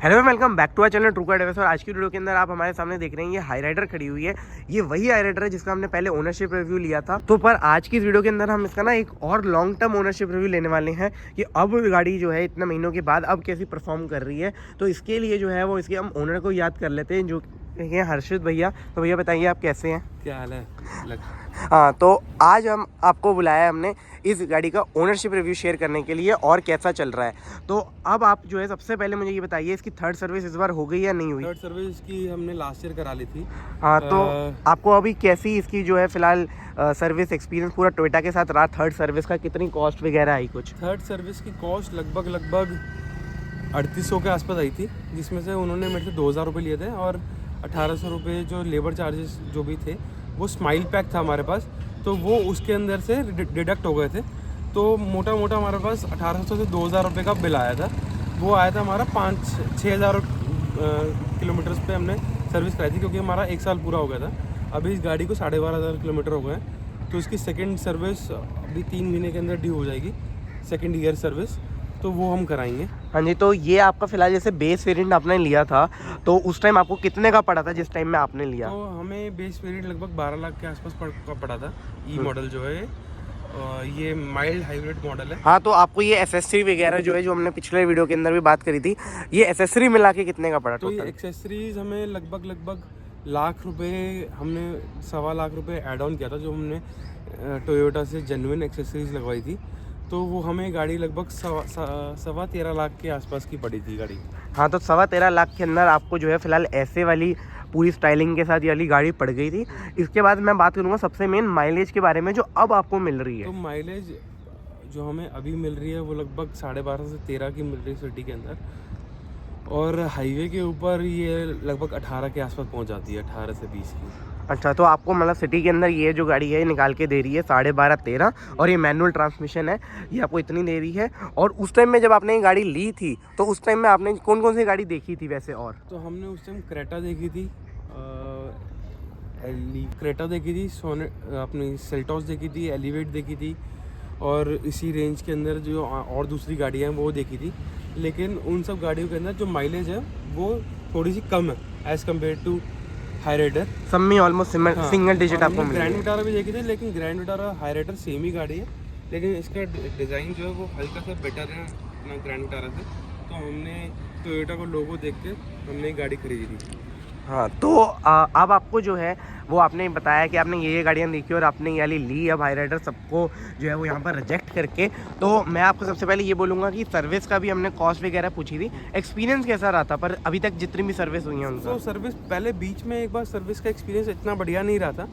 Hello welcome back to our channel true car device. और आज की वीडियो के अंदर आप हमारे सामने देख रहे हैं ये हाई राइडर खड़ी हुई है। ये वही हाई राइडर है जिसका हमने पहले ओनरशिप रिव्यू लिया था। तो पर आज की इस वीडियो के अंदर हम इसका ना एक और लॉन्ग टर्म ओनरशिप रिव्यू लेने वाले हैं कि अब गाड़ी जो है इतने महीनों के बाद अब कैसी परफॉर्म कर रही है। तो इसके लिए जो है वो इसके हम ओनर को याद कर लेते हैं, जो है हर्षित भैया। तो भैया बताइए आप कैसे हैं? क्या हाल है? हाँ, तो आज हम आपको बुलाया हमने इस गाड़ी का ओनरशिप रिव्यू शेयर करने के लिए और कैसा चल रहा है। तो अब आप जो है सबसे पहले मुझे ये बताइए इसकी थर्ड सर्विस इस बार हो गई या नहीं हुई? थर्ड सर्विस की हमने लास्ट ईयर करा ली थी। हाँ, तो आपको अभी कैसी इसकी जो है फिलहाल सर्विस एक्सपीरियंस पूरा टोयोटा के साथ रहा? थर्ड सर्विस का कितनी कॉस्ट वगैरह आई कुछ? थर्ड सर्विस की कॉस्ट लगभग 3800 के आसपास आई थी, जिसमें से उन्होंने मेरे से 2000 रुपये लिए थे और 1800 रुपये जो लेबर चार्जेस जो भी थे वो स्माइल पैक था हमारे पास, तो वो उसके अंदर से डिडक्ट हो गए थे। तो मोटा मोटा हमारे पास 1800 से 2000 रुपये का बिल आया था। वो आया था हमारा 5-6 हज़ार किलोमीटर्स पे हमने सर्विस कराई थी, क्योंकि हमारा 1 साल पूरा हो गया था। अभी इस गाड़ी को 12,500 किलोमीटर हो गए, तो इसकी सेकेंड सर्विस अभी 3 महीने के अंदर ड्यू हो जाएगी, सेकेंड ईयर सर्विस, तो वो हम कराएंगे। हाँ जी, तो ये आपका फिलहाल जैसे बेस वेरिएंट आपने लिया था तो उस टाइम आपको कितने का पड़ा था जिस टाइम में आपने लिया? तो हमें बेस वेरिएंट लगभग 12 लाख के आसपास पड़ा था। ई मॉडल जो है ये माइल्ड हाइब्रिड मॉडल है। हाँ, तो आपको ये एसेसरी वगैरह जो है, जो हमने पिछले वीडियो के अंदर भी बात करी थी, ये एसेसरी मिला के कितने का पड़ा? तो ये एक्सेसरीज हमें लगभग लाख रुपए, हमने 1.25 लाख रुपए ऐड ऑन किया था जो हमने टोयोटा से जेन्युइन एक्सेसरीज लगवाई थी। तो वो हमें गाड़ी लगभग 13.25 लाख के आसपास की पड़ी थी गाड़ी। हाँ, तो 13.25 लाख के अंदर आपको जो है फिलहाल ऐसे वाली पूरी स्टाइलिंग के साथ ये वाली गाड़ी पड़ गई थी। इसके बाद मैं बात करूँगा सबसे मेन माइलेज के बारे में जो अब आपको मिल रही है। तो माइलेज जो हमें अभी मिल रही है वो लगभग 12.5 से 13 की मिल रही है सिटी के अंदर, और हाईवे के ऊपर ये लगभग 18 के आसपास पहुंच जाती है, 18 से 20 की। अच्छा, तो आपको मतलब सिटी के अंदर ये जो गाड़ी है ये निकाल के दे रही है 12.5-13, और ये मैनुअल ट्रांसमिशन है, ये आपको इतनी दे रही है। और उस टाइम में जब आपने ये गाड़ी ली थी तो उस टाइम में आपने कौन कौन सी गाड़ी देखी थी वैसे? और तो हमने उस टाइम क्रेटा देखी थी, क्रेटा देखी थी, अपनी सेल्टॉस देखी थी, एलिवेट देखी थी, और इसी रेंज के अंदर जो और दूसरी गाड़ियाँ हैं वो देखी थी। लेकिन उन सब गाड़ियों के अंदर जो माइलेज है वो थोड़ी सी कम है as compare to Hyryder. सब में ऑलमोस्ट सिंगल डिजिट आपको मिल ग्रैंड विटारा भी देखी थी, लेकिन Grand Vitara Hyryder same ही गाड़ी है, लेकिन इसका डिज़ाइन जो है वो हल्का सा बेटर है अपना ग्रैंड विटारा से। तो हमने टोयोटा को लोगो देख के हमने गाड़ी खरीदी थी। हाँ, तो अब आपको जो है वो आपने बताया कि आपने ये गाड़ियाँ देखी और आपने ये वाली ली। अब हाई राइडर सबको जो है वो यहाँ पर रिजेक्ट करके, तो मैं आपको सबसे पहले ये बोलूँगा कि सर्विस का भी हमने कॉस्ट वगैरह पूछी थी, एक्सपीरियंस कैसा रहा था? पर अभी तक जितनी भी सर्विस हुई है उनका तो सर्विस पहले बीच में एक बार सर्विस का एक्सपीरियंस इतना बढ़िया नहीं रहा था,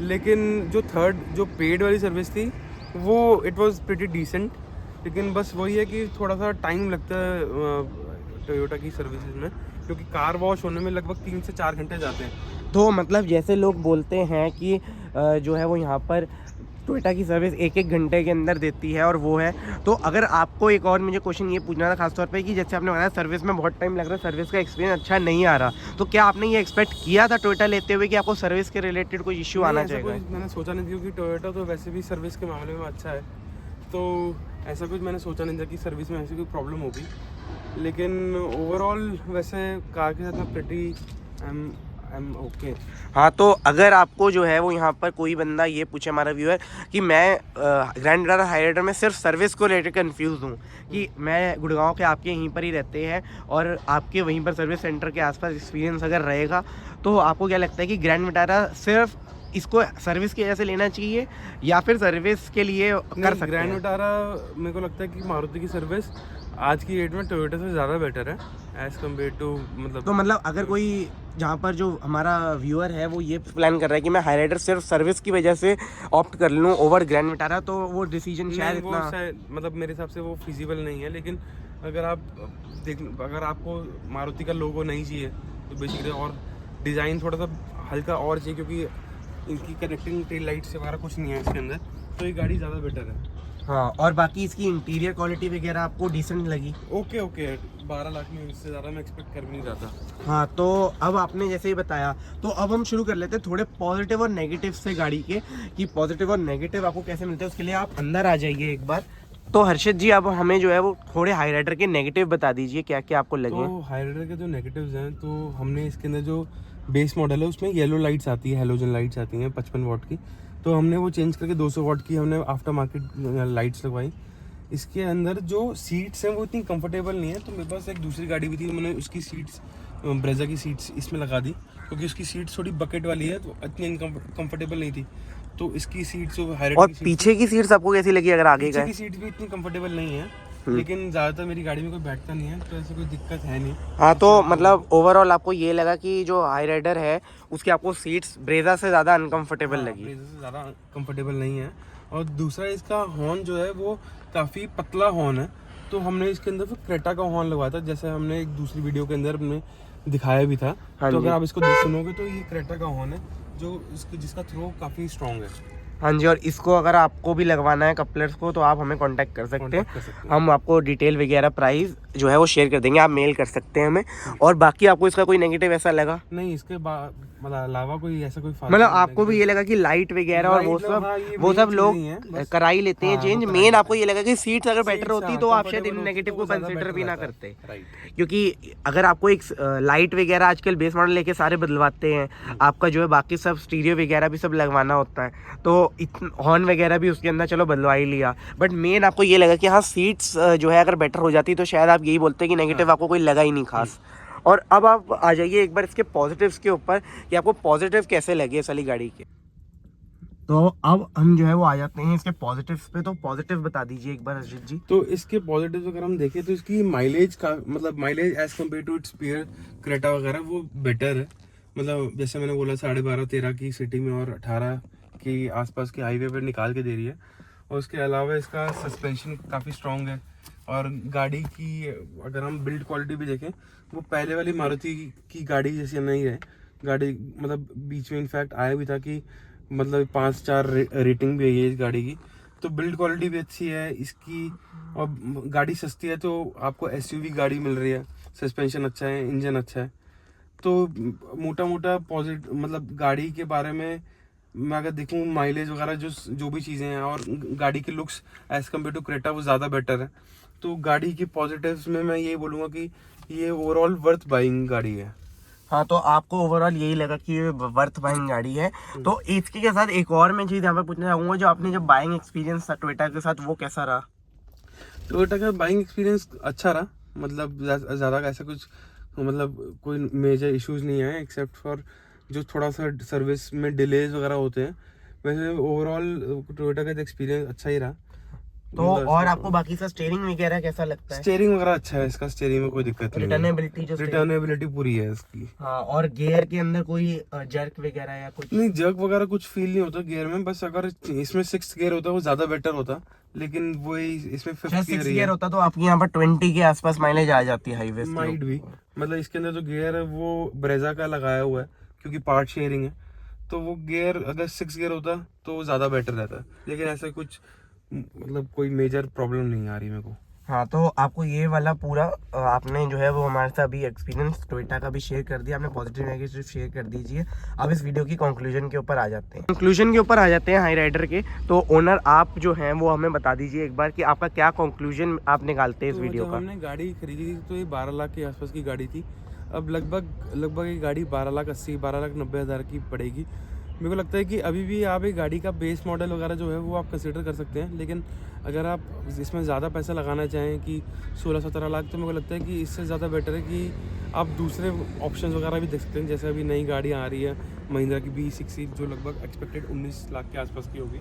लेकिन जो पेड वाली सर्विस थी वो इट वाज प्रीटी डिसेंट। लेकिन बस वही है कि थोड़ा सा टाइम लगता है टोयोटा की सर्विसेज में, क्योंकि कार वॉश होने में लगभग 3 से 4 घंटे जाते हैं। तो मतलब जैसे लोग बोलते हैं कि जो है वो यहाँ पर टोयोटा की सर्विस 1-1 घंटे के अंदर देती है और वो है, तो अगर आपको एक और मुझे क्वेश्चन ये पूछना था खासतौर पे कि जैसे आपने बताया सर्विस में बहुत टाइम लग रहा है, सर्विस का एक्सपीरियंस अच्छा नहीं आ रहा, तो क्या आपने ये एक्सपेक्ट किया था टोयोटा लेते हुए कि आपको सर्विस के रिलेटेड कोई इश्यू आना चाहिए? मैंने सोचा नहीं था, क्योंकि टोयोटा तो वैसे भी सर्विस के मामले में अच्छा है, तो ऐसा कुछ मैंने सोचा नहीं था कि सर्विस में ऐसी कोई प्रॉब्लम होगी। लेकिन ओवरऑल वैसे कार के साथ मैं प्रीटी ओके। हाँ, तो अगर आपको जो है वो यहाँ पर कोई बंदा ये पूछे हमारा व्यूअर कि मैं ग्रैंड विटारा हाई राइडर में सिर्फ सर्विस को रिलेटेड कंफ्यूज हूँ कि मैं गुड़गांव के आपके यहीं पर ही रहते हैं और आपके वहीं पर सर्विस सेंटर के आसपास एक्सपीरियंस अगर रहेगा, तो आपको क्या लगता है कि ग्रैंड विटारा सिर्फ इसको सर्विस की वजह से लेना चाहिए या फिर सर्विस के लिए कर सकते हैं? ग्रैंड विटारा मेरे को लगता है कि मारुति की सर्विस आज की डेट में टोयोटा से ज़्यादा बेटर है एज़ कम्पेयर टू, मतलब तो मतलब अगर कोई जहाँ पर जो हमारा व्यूअर है वो ये प्लान कर रहा है कि मैं हाई राइडर सिर्फ सर्विस की वजह से ऑप्ट कर लूँ ओवर ग्रैंड विटारा, तो वो डिसीजन शायद इतना मतलब मेरे हिसाब से वो फिजिबल नहीं है। लेकिन अगर आपको मारुति का लोगो नहीं चाहिए तो बेसिकली, और डिज़ाइन थोड़ा सा हल्का और चाहिए, क्योंकि इनकी कनेक्टिंग टेल लाइट से वगैरह कुछ नहीं है इसके अंदर, तो ये गाड़ी ज़्यादा बेटर है। हाँ, और बाकी इसकी इंटीरियर क्वालिटी वगैरह आपको डिसेंट लगी? ओके 12 लाख में इससे ज़्यादा मैं एक्सपेक्ट कर भी नहीं रहा था। हाँ, तो अब आपने जैसे ही बताया, तो अब हम शुरू कर लेते हैं थोड़े पॉजिटिव और नेगेटिव से गाड़ी के, कि पॉजिटिव और नेगेटिव आपको कैसे मिलते हैं। उसके लिए आप अंदर आ जाइए एक बार। तो हर्षित जी अब हमें जो है वो थोड़े हाई राइडर के नेगेटिव बता दीजिए, क्या क्या आपको लगे। तो हाई राइडर के जो नेगेटिव्स हैं, तो हमने इसके अंदर जो बेस मॉडल है उसमें येलो लाइट्स आती है, हेलोजन लाइट्स आती हैं 55 वाट की, तो हमने वो चेंज करके 200 वाट की हमने आफ्टर मार्केट लाइट्स लगवाई। इसके अंदर जो सीट्स हैं वो इतनी कंफर्टेबल नहीं है, तो मेरे पास एक दूसरी गाड़ी भी थी, मैंने उसकी सीट्स ब्रेजा की सीट्स इसमें लगा दी, क्योंकि उसकी सीट्स थोड़ी बकेट वाली है तो इतनी कंफर्टेबल नहीं थी। तो इसकी सीट्स जो हाई और पीछे की सीट्स आपको कैसी लगी अगर आगे पीछे का की सीट भी इतनी कंफर्टेबल नहीं है, लेकिन ज़्यादातर मेरी गाड़ी में कोई बैठता नहीं है, तो ऐसे कोई दिक्कत है नहीं। हाँ, तो मतलब ओवरऑल आपको ये लगा कि जो हाई राइडर है उसकी आपको सीट्स ब्रेजा से ज़्यादा अनकंफर्टेबल लगी। ब्रेजा से ज़्यादा कंफर्टेबल नहीं है। और दूसरा इसका हॉर्न जो है वो काफ़ी पतला हॉर्न है, तो हमने इसके अंदर फिर क्रेटा का हॉर्न लगवाया था, जैसे हमने एक दूसरी वीडियो के अंदर हमने दिखाया भी था। हाँ तो जी। अगर आप इसको सुनोगे तो ये क्रेटा का हॉर्न है, जो जिसका थ्रो काफ़ी स्ट्रॉन्ग है। हाँ जी, और इसको अगर आपको भी लगवाना है कपलर्स को तो आप हमें कांटेक्ट कर सकते हैं, हम आपको डिटेल वगैरह प्राइस जो है वो शेयर कर देंगे, आप मेल कर सकते हैं हमें। और बाकी आपको इसका कोई नेगेटिव ऐसा लगा? नहीं, इसके मतलब अलावा कोई ऐसा कोई मतलब आपको भी ये लगा कि लाइट वगैरह और वो सब लोग करा ही लेते हैं चेंज, मेन आपको ये लगा कि सीट्स अगर बेटर होती तो आप शायद इन नेगेटिव को कंसिडर भी ना करते, क्योंकि अगर आपको एक लाइट वगैरह आजकल बेस मॉडल लेके सारे बदलवाते हैं, आपका जो है बाकी सब स्टीरियो वगैरह भी सब लगवाना होता है, तो हॉर्न वगैरह भी उसके अंदर चलो बदलवा ही लिया, बट मेन आपको ये लगा कि हाँ सीट्स जो है अगर बेटर हो जाती तो शायद आप यही बोलते हैं कि नेगेटिव आपको कोई लगा ही नहीं खास। और अब आप आ जाइए एक बार इसके पॉजिटिव्स के ऊपर कि आपको पॉजिटिव कैसे लगे इस वाली गाड़ी के। तो अब हम जो है वो आ जाते हैं इसके पॉजिटिव्स पे, तो पॉजिटिव बता दीजिए एक बार अजीत जी। तो इसके पॉजिटिव अगर हम देखें तो इसकी माइलेज का मतलब mileage as compare to its peer Creta वगैरह वो बेटर है। मतलब जैसे मैंने बोला 12.5-13 की सिटी में और 18 की आसपास के हाईवे पर निकाल के दे रही है। और उसके अलावा इसका सस्पेंशन काफ़ी स्ट्रॉन्ग है। और गाड़ी की अगर हम बिल्ड क्वालिटी भी देखें, वो पहले वाली मारुति की गाड़ी जैसी नहीं है। गाड़ी मतलब बीच में इनफैक्ट आया भी था कि मतलब 5-4 रेटिंग भी है इस गाड़ी की, तो बिल्ड क्वालिटी भी अच्छी है इसकी। और गाड़ी सस्ती है तो आपको एसयूवी गाड़ी मिल रही है, सस्पेंशन अच्छा है, इंजन अच्छा है। तो मोटा मोटा पॉजिटिव मतलब गाड़ी के बारे में मैं अगर देखूँ माइलेज वगैरह जो भी चीज़ें हैं और गाड़ी के looks as compare to Creta वो ज़्यादा बेटर है। तो गाड़ी की पॉजिटिव्स में मैं ये बोलूँगा कि ये ओवरऑल वर्थ बाइंग गाड़ी है। हाँ, तो आपको ओवरऑल यही लगा कि ये वर्थ बाइंग गाड़ी है। तो इसके के साथ एक और मैं चीज़ यहाँ पर पूछना चाहूँगा, जो आपने जब बाइंग एक्सपीरियंस था टोयोटा के साथ वो कैसा रहा? टोयोटा का बाइंग एक्सपीरियंस अच्छा रहा, मतलब ज़्यादा ऐसा कुछ मतलब कोई मेजर इश्यूज नहीं आए एक्सेप्ट फॉर जो थोड़ा सा सर्विस में डिलेज वगैरह होते हैं। वैसे ओवरऑल टोयोटा का एक्सपीरियंस अच्छा ही रहा। तो और आपको बाकी सा स्टीयरिंग वगैरह कैसा लगता है? स्टीयरिंग वगैरह अच्छा है इसका, स्टीयरिंग में कोई दिक्कत नहीं है, रिटर्नेबिलिटी पूरी है इसकी। हाँ, और गियर के अंदर कोई जर्क वगैरह या कुछ नहीं, जर्क वगैरह कुछ फील नहीं होता गियर में। बस अगर इसमें 6 गियर होता वो ज्यादा बेटर होता, लेकिन वही इसमें 5th गियर होता तो आपकी यहाँ पर 20 के आसपास माइलेज आ जाती है हाईवे माइट भी। मतलब इसके अंदर जो गियर है वो ब्रेजा का लगाया हुआ है, क्योंकि पार्ट शेयरिंग है, तो वो गियर अगर 6 गियर होता तो वो ज्यादा बेटर रहता। लेकिन ऐसा कुछ मतलब कोई मेजर प्रॉब्लम नहीं आ रही मेरे को। हाँ, तो आपको ये वाला पूरा आपने जो है वो हमारे साथ अभी एक्सपीरियंस टोयोटा का भी शेयर कर दिया, आपने पॉजिटिव नेगेटिव शेयर कर दीजिए। अब इस वीडियो की कंक्लूजन के ऊपर आ जाते हैं। कंक्लूजन के ऊपर आ जाते हैं हाई राइडर के। तो ओनर आप जो हैं वो हमें बता दीजिए एक बार कि आपका क्या कंक्लूजन आप निकालते हैं इस वीडियो का। हमने गाड़ी खरीदी थी तो ये 12 लाख के आसपास की गाड़ी थी। अब लगभग ये गाड़ी 12,80,000-12,90,000 की पड़ेगी। मेरे को लगता है कि अभी भी आप एक गाड़ी का बेस मॉडल वगैरह जो है वो आप कंसिडर कर सकते हैं, लेकिन अगर आप इसमें ज़्यादा पैसा लगाना चाहें कि 16-17 लाख, तो मेरे को लगता है कि इससे ज़्यादा बेटर है कि आप दूसरे ऑप्शंस वगैरह भी देख सकते हैं। जैसे अभी नई गाड़ी आ रही है महिंद्रा की B60 जो लगभग एक्सपेक्टेड 19 लाख के आसपास की होगी,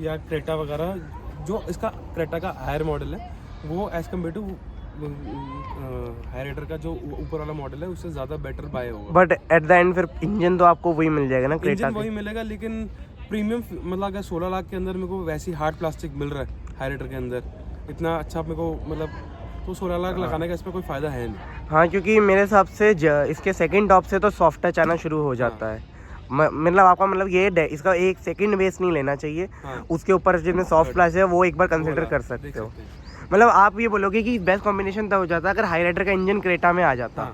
या क्रेटा वगैरह जो इसका क्रेटा का हायर मॉडल है वो as compare to Hyryder का जो ऊपर वाला मॉडल है उससे ज़्यादा बेटर बाय होगा। बट एट द एंड फिर इंजन तो आपको वही मिल जाएगा ना, क्रेटा इंजन वही मिलेगा, लेकिन प्रीमियम मतलब अगर 16 लाख के अंदर मेरे को वैसी हार्ड प्लास्टिक मिल रहा है हाई राइडर के अंदर इतना अच्छा मेरे को मतलब, तो 16 लाख लगाने का इसमें कोई फ़ायदा है नहीं। हाँ, क्योंकि मेरे हिसाब से इसके सेकंड टॉप से तो सॉफ्ट टच आना शुरू हो जाता है। मतलब आपका मतलब ये इसका एक सेकंड बेस नहीं लेना चाहिए। उसके ऊपर जिसमें सॉफ्ट प्लास है वो एक बार कंसिडर कर सकते हो। मतलब आप ये बोलोगे कि बेस्ट कॉम्बिनेशन तब हो जाता अगर हाई राइडर का इंजन क्रेटा में आ जाता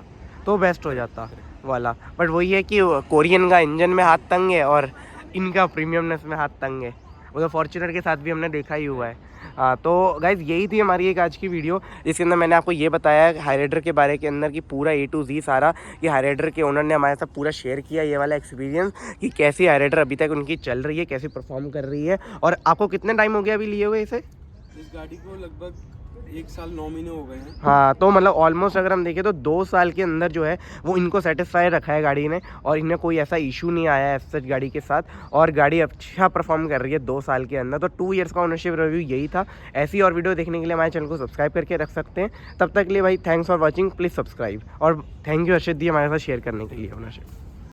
तो बेस्ट हो जाता वाला। बट वही है कि कोरियन का इंजन में हाथ तंग है और इनका प्रीमियमनेस में हाथ तंग है। वो तो फॉर्च्यूनर के साथ भी हमने देखा ही हुआ है। हाँ, तो गाइज यही थी हमारी एक आज की वीडियो, जिसके अंदर मैंने आपको ये बताया हाई राइडर के बारे के अंदर कि पूरा A to Z सारा, कि हाई राइडर के ओनर ने हमारे साथ पूरा शेयर किया ये वाला एक्सपीरियंस कि कैसी हाई राइडर अभी तक उनकी चल रही है, कैसे परफॉर्म कर रही है। और आपको कितने टाइम हो गया अभी लिए हुए इसे? इस गाड़ी को लगभग 1 साल 9 महीने हो गए हैं। हाँ, तो मतलब ऑलमोस्ट अगर हम देखें तो 2 साल के अंदर जो है वो इनको सेटिस्फाई रखा है गाड़ी ने, और इन्हें कोई ऐसा इशू नहीं आया है सच गाड़ी के साथ, और गाड़ी अच्छा परफॉर्म कर रही है 2 साल के अंदर। तो 2 ईयर्स का ओनरशिप रिव्यू यही था। ऐसी और वीडियो देखने के लिए हमारे चैनल को सब्सक्राइब करके रख सकते हैं। तब तक के लिए भाई thanks for watching, please subscribe, और थैंक यू अर्षित दी हमारे साथ शेयर करने के लिए ओनरशिप।